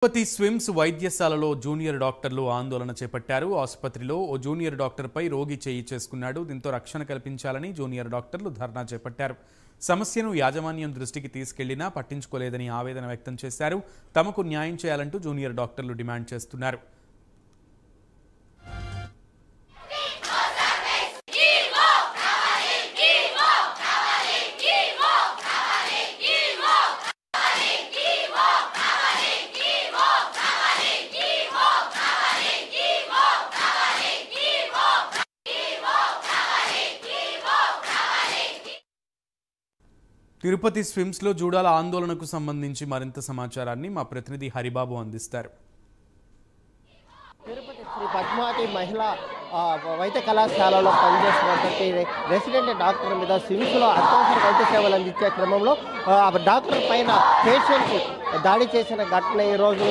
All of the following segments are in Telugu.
తిరుపతి స్విమ్స్ వైద్యశాలలో జూనియర్ డాక్టర్లు ఆందోళన చేపట్టారు. ఆసుపత్రిలో ఓ జూనియర్ డాక్టర్పై రోగి చేయి చేసుకున్నాడు. దీంతో రక్షణ కల్పించాలని జూనియర్ డాక్టర్లు ధర్నా చేపట్టారు. సమస్యను యాజమాన్యం దృష్టికి తీసుకెళ్లినా పట్టించుకోలేదని ఆవేదన వ్యక్తం చేశారు. తమకు న్యాయం చేయాలంటూ జూనియర్ డాక్టర్లు డిమాండ్ చేస్తున్నారు. తిరుపతి స్విమ్స్లో జూడాల ఆందోళనకు సంబంధించి మరింత సమాచారాన్ని మా ప్రతినిధి హరిబాబు అందిస్తారు. తిరుపతి శ్రీ పద్మావతి మహిళా వైద్య కళాశాలలో పనిచేస్తున్నటువంటి రెసిడెంట్ డాక్టర్ మీద స్విమ్స్లో అత్యవసర వైద్య సేవలు అందించే క్రమంలో డాక్టర్ పైన పేషెంట్ దాడి చేసిన ఘటన ఈరోజు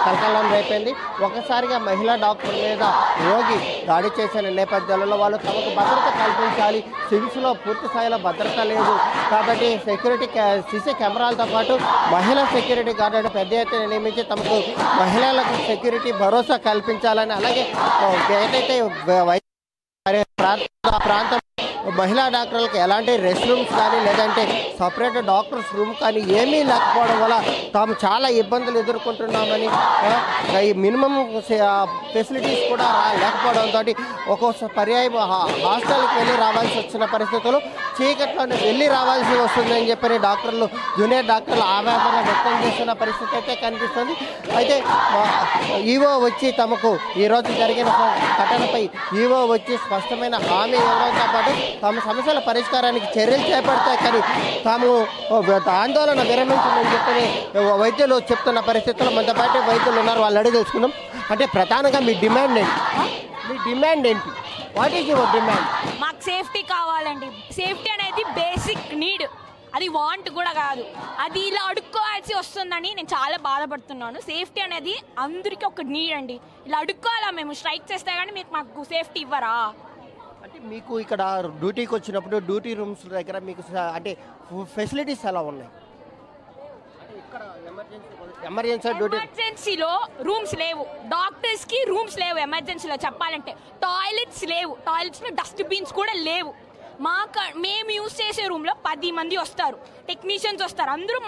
కలకలం రేపింది. ఒకసారిగా మహిళా డాక్టర్ మీద రోగి దాడి చేసిన నేపథ్యంలో వాళ్ళు తమకు భద్రత కల్పించాలి, స్విమ్స్లో పూర్తి స్థాయిలో భద్రత లేదు కాబట్టి సెక్యూరిటీ సీసీ కెమెరాలతో పాటు మహిళా సెక్యూరిటీ గార్డులను పెద్ద ఎత్తున నియమించి తమకు మహిళలకు సెక్యూరిటీ భరోసా కల్పించాలని, అలాగే ఏదైతే ప్రాంతం మహిళా డాక్టర్లకు ఎలాంటి రెస్ట్ రూమ్స్ కానీ లేదంటే సపరేట్ డాక్టర్స్ రూమ్ కానీ ఏమీ లేకపోవడం వల్ల తాము చాలా ఇబ్బందులు ఎదుర్కొంటున్నామని, ఈ మినిమం ఫెసిలిటీస్ కూడా లేకపోవడంతో ఒక్కోసారి పర్యాయం హాస్టల్కి వెళ్ళి రావాల్సి వచ్చిన పరిస్థితులు, చీకట్లోనే వెళ్ళి రావాల్సి వస్తుందని చెప్పని డాక్టర్లు జూనియర్ డాక్టర్లు ఆవేదన వ్యక్తం చేస్తున్న పరిస్థితి అయితే కనిపిస్తుంది. అయితే ఈవో వచ్చి తమకు ఈరోజు జరిగిన ఘటనపై ఈవో వచ్చి స్పష్టమైన హామీ ఇవ్వడంతో పాటు తమ సమస్యల పరిష్కారానికి చర్యలు చేపడతాయి కానీ తాము ఆందోళన విరమించమని చెప్పని వైద్యులు చెప్తున్న పరిస్థితుల్లో మనతో పాటు వైద్యులు ఉన్నారు, వాళ్ళు అడిగి తెలుసుకుందాం. అంటే ప్రధానంగా మీ డిమాండ్ ఏంటి? What is your demand? మాకు సేఫ్టీ కావాలండి. సేఫ్టీ అనేది బేసిక్ నీడ్, అది వాంట్ కూడా కాదు. అది ఇలా అడుక్కోవాల్సి వస్తుందని నేను చాలా బాధపడుతున్నాను. సేఫ్టీ అనేది అందరికీ ఒక నీడ్ అండి. ఇలా అడుక్కోవాలా? మేము స్ట్రైక్ చేస్తే కానీ మీకు మాకు సేఫ్టీ ఇవ్వరా? అంటే మీకు ఇక్కడ డ్యూటీకి వచ్చినప్పుడు డ్యూటీ రూమ్స్ దగ్గర మీకు అంటే ఫెసిలిటీస్ ఎలా ఉన్నాయి? ఎమర్జెన్సీలో రూమ్స్ లేవు, డాక్టర్స్ కి రూమ్స్ లేవు. ఎమర్జెన్సీలో చెప్పాలంటే టాయిలెట్స్ లేవు, టాయిలెట్స్ లో డస్ట్బిన్స్ కూడా లేవు. మేము యూజ్ చేసే రూమ్ లో 10 మంది వస్తారు, టెక్నీషియన్స్ వస్తారు, అందరూ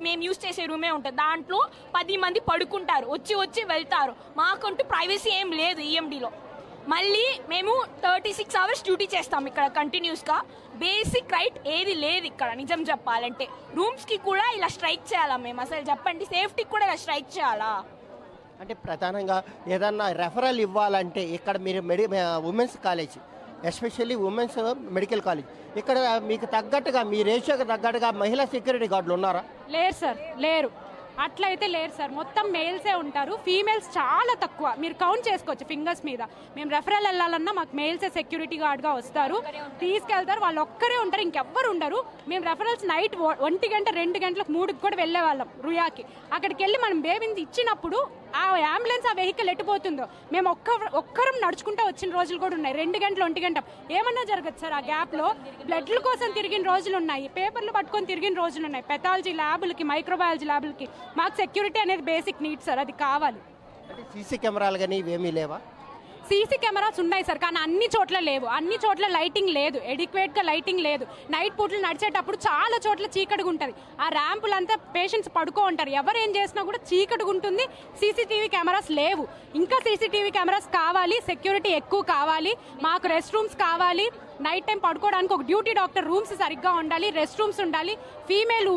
మేము యూజ్ చేసే రూమే ఉంటుంది. దాంట్లో 10 మంది పడుకుంటారు, వచ్చి వెళ్తారు. మాకంటూ ప్రైవసీ ఏం లేదు. ఈఎండీలో మళ్ళీ మేము 36 hours డ్యూటీ చేస్తాం ఇక్కడ కంటిన్యూస్గా. బేసిక్ రైట్ ఏది లేదు ఇక్కడ. నిజం చెప్పాలంటే రూమ్స్కి కూడా ఇలా స్ట్రైక్ చేయాలా మేము? అసలు చెప్పండి, సేఫ్టీకి కూడా ఇలా స్ట్రైక్ చేయాలా? అంటే ప్రధానంగా ఏదన్నా రెఫరల్ ఇవ్వాలంటే ఇక్కడ మీరు women's college, especially women's medical college, ఇక్కడ మీకు తగ్గట్టుగా మీ రేషియోకి తగ్గట్టుగా మహిళా సెక్యూరిటీ గార్డులు ఉన్నారా? లేరు సార్, లేరు. అట్లయితే లేరు సార్, మొత్తం మేల్సే ఉంటారు. ఫీమేల్స్ చాలా తక్కువ, మీరు కౌంట్ చేసుకోవచ్చు ఫింగర్స్ మీద. మేము రెఫరల్ వెళ్ళాలన్నా మాకు మేల్సే సెక్యూరిటీ గార్డ్గా వస్తారు, తీసుకెళ్తారు. వాళ్ళు ఒక్కరే ఉంటారు, ఇంకెవ్వరు ఉండరు. మేము రెఫరల్స్ నైట్ 1 గంట 2 గంటలకు 3కి కూడా వెళ్ళే వాళ్ళం రుయాకి. అక్కడికి వెళ్ళి మనం బేబీని ఇచ్చినప్పుడు ఆ అంబులెన్స్ ఆ వెహికల్ ఎట్టిపోతుందో మేము ఒక్కరం నడుచుకుంటూ వచ్చిన రోజులు కూడా ఉన్నాయి. 2 గంటలు 1 గంట ఏమన్నా జరగదు సార్. ఆ గ్యాప్లో బ్లడ్ల కోసం తిరిగిన రోజులు ఉన్నాయి, పేపర్లు పట్టుకొని తిరిగిన రోజులు ఉన్నాయి. పెథాలజీ ల్యాబులకి, మైక్రోబయాలజీ ల్యాబులకి మాకు సెక్యూరిటీ అనేది బేసిక్ నీడ్ సార్, అది కావాలి. అంటే సీసీ కెమెరాలు కానీ ఇవేమీ లేవా? సీసీ కెమెరాస్ ఉన్నాయి సార్, కానీ అన్ని చోట్ల లేవు. అన్ని చోట్ల లైటింగ్ లేదు, ఎడిక్వేట్గా లైటింగ్ లేదు. నైట్ పూటలు నడిచేటప్పుడు చాలా చోట్ల చీకటిగా ఉంటుంది. ఆ ర్యాంపులంతా పేషెంట్స్ పడుకో ఉంటారు, ఎవరు ఏం చేసినా కూడా చీకటిగా ఉంటుంది. సీసీటీవీ కెమెరాస్ లేవు. ఇంకా సీసీటీవీ కెమెరాస్ కావాలి, సెక్యూరిటీ ఎక్కువ కావాలి. మాకు రెస్ట్ రూమ్స్ కావాలి. నైట్ టైం పడుకోవడానికి ఒక డ్యూటీ డాక్టర్ రూమ్స్ సరిగ్గా ఉండాలి, రెస్ట్ రూమ్స్ ఉండాలి. ఫీమేల్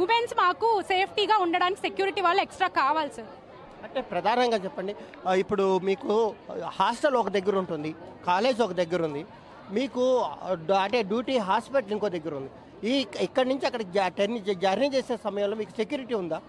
ఉమెన్స్ మాకు సేఫ్టీగా ఉండడానికి సెక్యూరిటీ వాళ్ళు ఎక్స్ట్రా కావాలి సార్. అంటే ప్రధానంగా చెప్పండి, ఇప్పుడు మీకు హాస్టల్ ఒక దగ్గర ఉంటుంది, కాలేజ్ ఒక దగ్గర ఉంది, మీకు అంటే డ్యూటీ హాస్పిటల్ ఇంకో దగ్గర ఉంది. ఇక్కడి నుంచి అక్కడికి జర్నీ చేసే సమయంలో మీకు సెక్యూరిటీ ఉందా?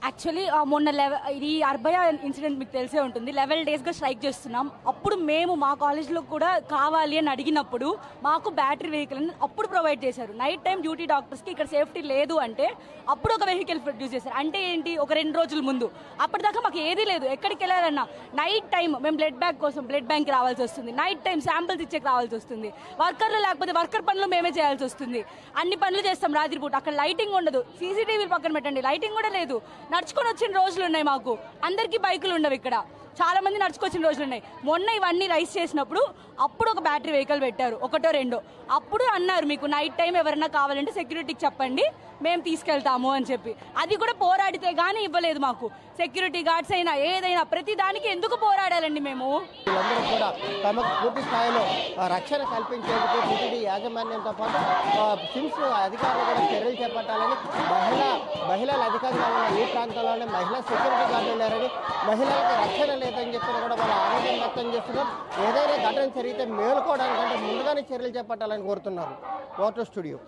యాక్చువల్లీ మొన్న ఇది అర్బయ ఇన్సిడెంట్ మీకు తెలిసే ఉంటుంది. 11 daysగా స్ట్రైక్ చేస్తున్నాం. అప్పుడు మేము మా కాలేజ్లో కూడా కావాలి అని అడిగినప్పుడు మాకు బ్యాటరీ వెహికల్ అప్పుడు ప్రొవైడ్ చేశారు. నైట్ టైం డ్యూటీ డాక్టర్స్కి ఇక్కడ సేఫ్టీ లేదు అంటే అప్పుడు ఒక వెహికల్ ప్రొడ్యూస్ చేశారు. అంటే ఏంటి, ఒక 2 రోజుల ముందు. అప్పటిదాకా మాకు ఏదీ లేదు. ఎక్కడికి వెళ్ళాలన్నా నైట్ టైం మేము బ్లడ్ బ్యాంక్ రావాల్సి వస్తుంది, నైట్ టైం శాంపిల్స్ ఇచ్చేకి రావాల్సి వస్తుంది. వర్కర్లు లేకపోతే వర్కర్ పనులు మేమే చేయాల్సి వస్తుంది. అన్ని పనులు చేస్తాం రాత్రిపూట. అక్కడ లైటింగ్ ఉండదు, సీసీటీవీ పక్కన పెట్టండి, లైటింగ్ కూడా లేదు. నడుచుకొని వచ్చిన రోజులు ఉన్నాయి. మాకు అందరికీ బైకులు ఉండవు ఇక్కడ, చాలా మంది నడుచుకొచ్చిన రోజులు ఉన్నాయి. మొన్న ఇవన్నీ రైస్ చేసినప్పుడు అప్పుడు ఒక బ్యాటరీ వెహికల్ పెట్టారు, ఒకటో రెండో. అప్పుడు అన్నారు మీకు నైట్ టైం ఎవరైనా కావాలంటే సెక్యూరిటీకి చెప్పండి మేము తీసుకెళ్తాము అని చెప్పి. అది కూడా పోరాడితే గానీ ఇవ్వలేదు మాకు. సెక్యూరిటీ గార్డ్స్ అయినా ఏదైనా ప్రతి దానికి ఎందుకు పోరాడాలండి మేము? వీళ్ళందరూ కూడా తమకు పూర్తి స్థాయిలో రక్షణ కల్పించేందుకు టీటీడీ యాజమాన్యంతో పాటు సిమ్స్ అధికారులు కూడా చర్యలు చేపట్టాలని, మహిళలు అధికంగా ఉన్న ఈ ప్రాంతంలోనే మహిళా సెక్యూరిటీ గార్డులు ఉన్నారని, మహిళలకు రక్షణ లేదని చెప్పి కూడా వాళ్ళు ఆవేదన వ్యక్తం చేస్తున్నారు. ఏదైనా ఘటన జరిగితే మేలుకోవడానికంటే ముందుగానే చర్యలు చేపట్టాలని కోరుతున్నారు. Water studio.